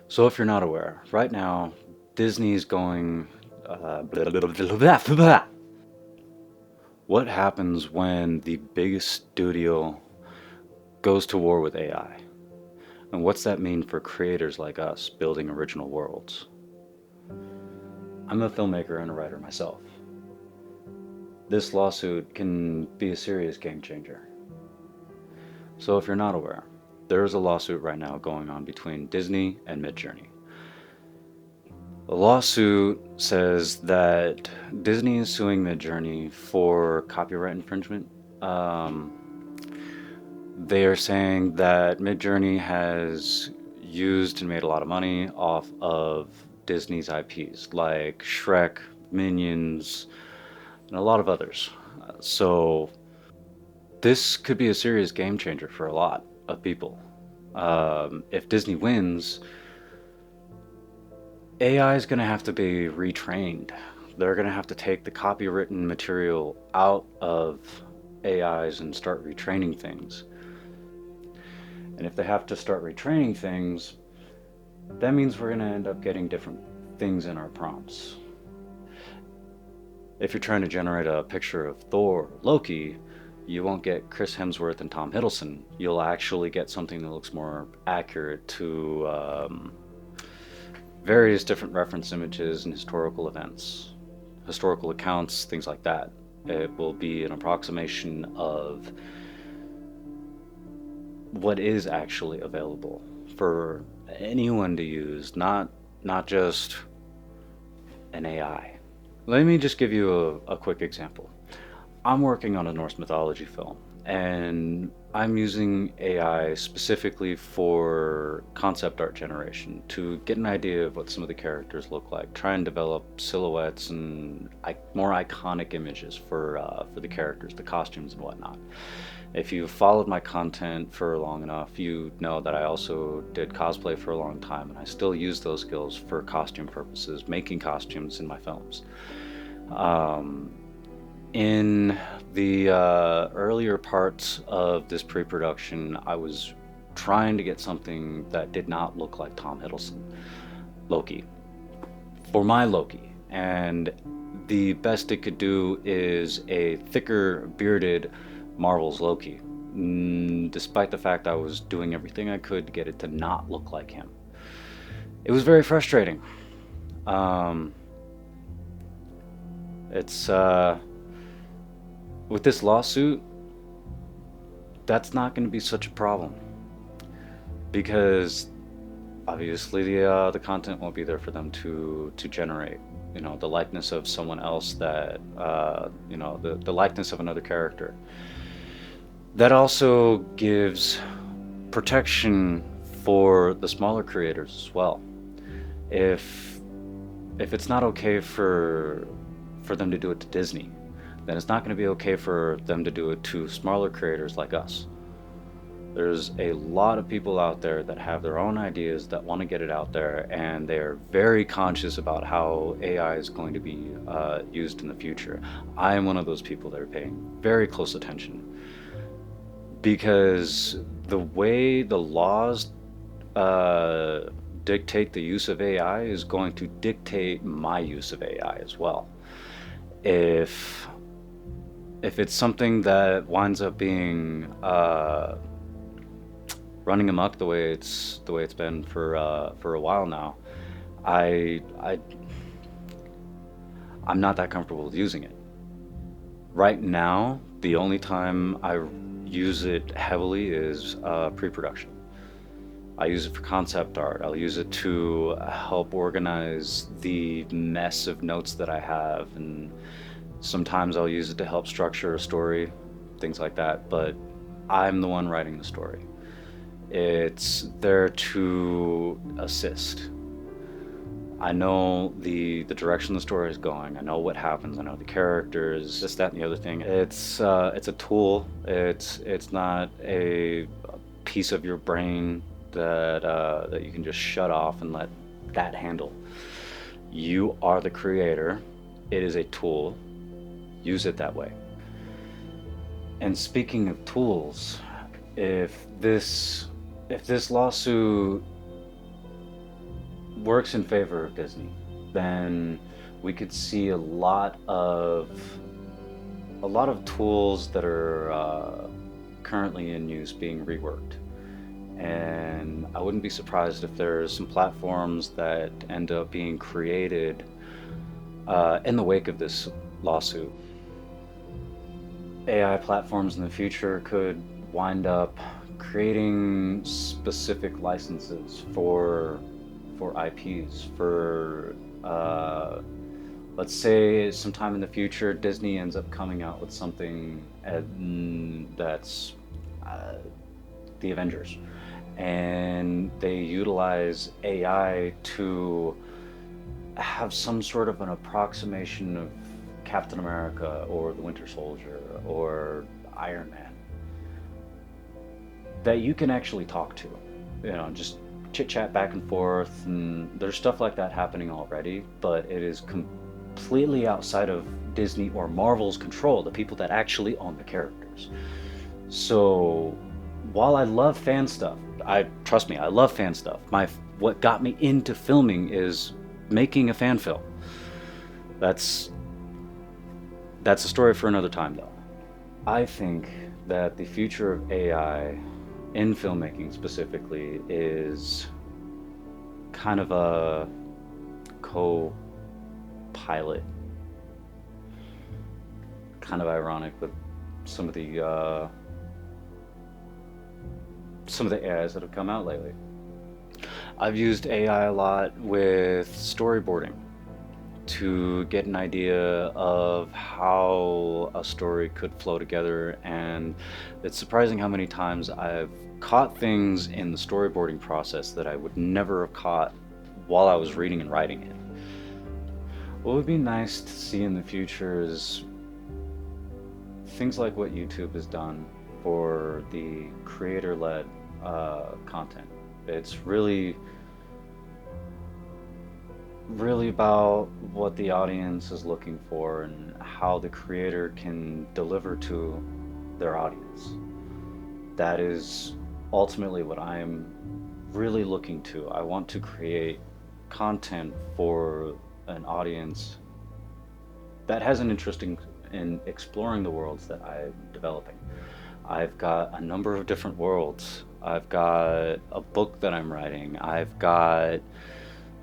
So if you're not aware, right now Disney's going blah, blah, blah, blah, blah, blah. What happens when the biggest studio goes to war with AI? And what's that mean for creators like us building original worlds? I'm a filmmaker and a writer myself. This lawsuit can be a serious game changer. So if you're not aware, there is a lawsuit right now going on between Disney and Midjourney. The lawsuit says that Disney is suing Midjourney for copyright infringement. They are saying that Midjourney has used and made a lot of money off of Disney's IPs, like Shrek, Minions, and a lot of others. So this could be a serious game changer for a lot of people. If Disney wins, AI is going to have to be retrained. They're going to have to take the copywritten material out of AIs and start retraining things. And if they have to start retraining things, that means we're going to end up getting different things in our prompts. If you're trying to generate a picture of Thor or Loki, you won't get Chris Hemsworth and Tom Hiddleston. You'll actually get something that looks more accurate to various different reference images and historical events, historical accounts, things like that. It will be an approximation of what is actually available for anyone to use, not just an AI. Let me just give you a quick example. I'm working on a Norse mythology film, and I'm using AI specifically for concept art generation to get an idea of what some of the characters look like, try and develop silhouettes and more iconic images for the characters, the costumes and whatnot. If you've followed my content for long enough, you know that I also did cosplay for a long time, and I still use those skills for costume purposes, making costumes in my films. In the earlier parts of this pre-production, I was trying to get something that did not look like Tom Hiddleston, Loki, for my Loki. And the best it could do is a thicker, bearded Marvel's Loki, despite the fact I was doing everything I could to get it to not look like him. It was very frustrating. Um, it's With this lawsuit, that's not going to be such a problem because obviously the content won't be there for them to generate. You know, the likeness of someone else that the likeness of another character. That also gives protection for the smaller creators as well. If it's not okay for them to do it to Disney, then it's not going to be okay for them to do it to smaller creators like us. There's a lot of people out there that have their own ideas that want to get it out there, and they're very conscious about how AI is going to be used in the future. I am one of those people that are paying very close attention because the way the laws dictate the use of AI is going to dictate my use of AI as well. If it's something that winds up being running amok the way it's been for a while now, I'm not that comfortable with using it. Right now, the only time I use it heavily is pre-production. I use it for concept art. I'll use it to help organize the mess of notes that I have, and sometimes I'll use it to help structure a story, things like that, but I'm the one writing the story. It's there to assist. I know the direction the story is going. I know what happens. I know the characters, this, that, and the other thing. It's a tool. It's not a piece of your brain that you can just shut off and let that handle. You are the creator. It is a tool. Use it that way. And speaking of tools, if this lawsuit works in favor of Disney, then we could see a lot of tools that are currently in use being reworked. And I wouldn't be surprised if there's some platforms that end up being created in the wake of this lawsuit. AI platforms in the future could wind up creating specific licenses for IPs for let's say sometime in the future Disney ends up coming out with something that's the Avengers, and they utilize AI to have some sort of an approximation of Captain America or the Winter Soldier or Iron Man that you can actually talk to, just chit chat back and forth, and there's stuff like that happening already, but it is completely outside of Disney or Marvel's control, the people that actually own the characters. So while I love fan stuff, trust me, I love fan stuff. What got me into filming is making a fan film. That's a story for another time, though. I think that the future of AI in filmmaking specifically is kind of a co-pilot. Kind of ironic with some of the AIs that have come out lately. I've used AI a lot with storyboarding to get an idea of how a story could flow together, and it's surprising how many times I've caught things in the storyboarding process that I would never have caught while I was reading and writing it. What would be nice to see in the future is things like what YouTube has done for the creator-led content. It's really about what the audience is looking for and how the creator can deliver to their audience. That is ultimately what I'm really looking to. I want to create content for an audience that has an interest in exploring the worlds that I'm developing. I've got a number of different worlds. I've got a book that I'm writing. I've got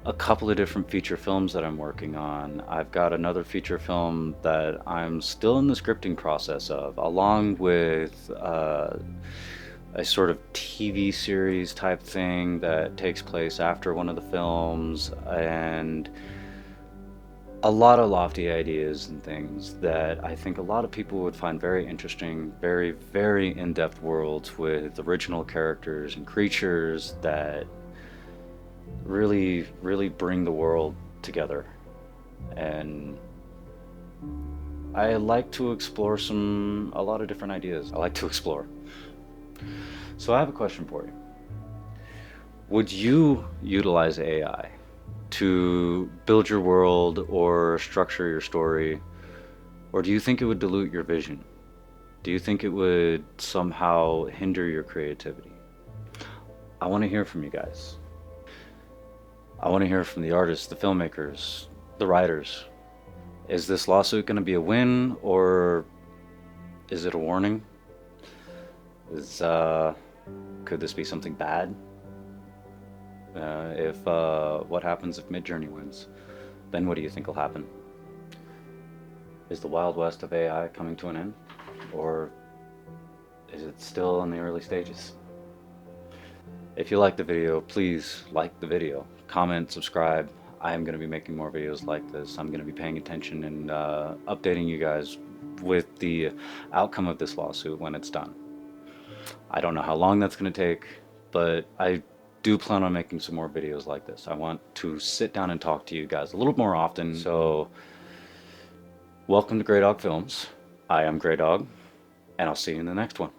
a couple of different feature films that I'm working on. I've got another feature film that I'm still in the scripting process of, along with a sort of TV series type thing that takes place after one of the films, and a lot of lofty ideas and things that I think a lot of people would find very interesting, very, very in-depth worlds with original characters and creatures that really, really bring the world together. And I like to explore a lot of different ideas. I like to explore. So I have a question for you. Would you utilize AI to build your world or structure your story? Or do you think it would dilute your vision? Do you think it would somehow hinder your creativity? I want to hear from you guys. I want to hear from the artists, the filmmakers, the writers. Is this lawsuit going to be a win, or is it a warning? Could this be something bad? What happens if Midjourney wins? Then what do you think will happen? Is the Wild West of AI coming to an end? Or is it still in the early stages? If you like the video, please like the video, comment, subscribe. I am going to be making more videos like this. I'm going to be paying attention and updating you guys with the outcome of this lawsuit when it's done. I don't know how long that's going to take, but I do plan on making some more videos like this. I want to sit down and talk to you guys a little more often. So welcome to Grey Dog Films. I am Grey Dog, and I'll see you in the next one.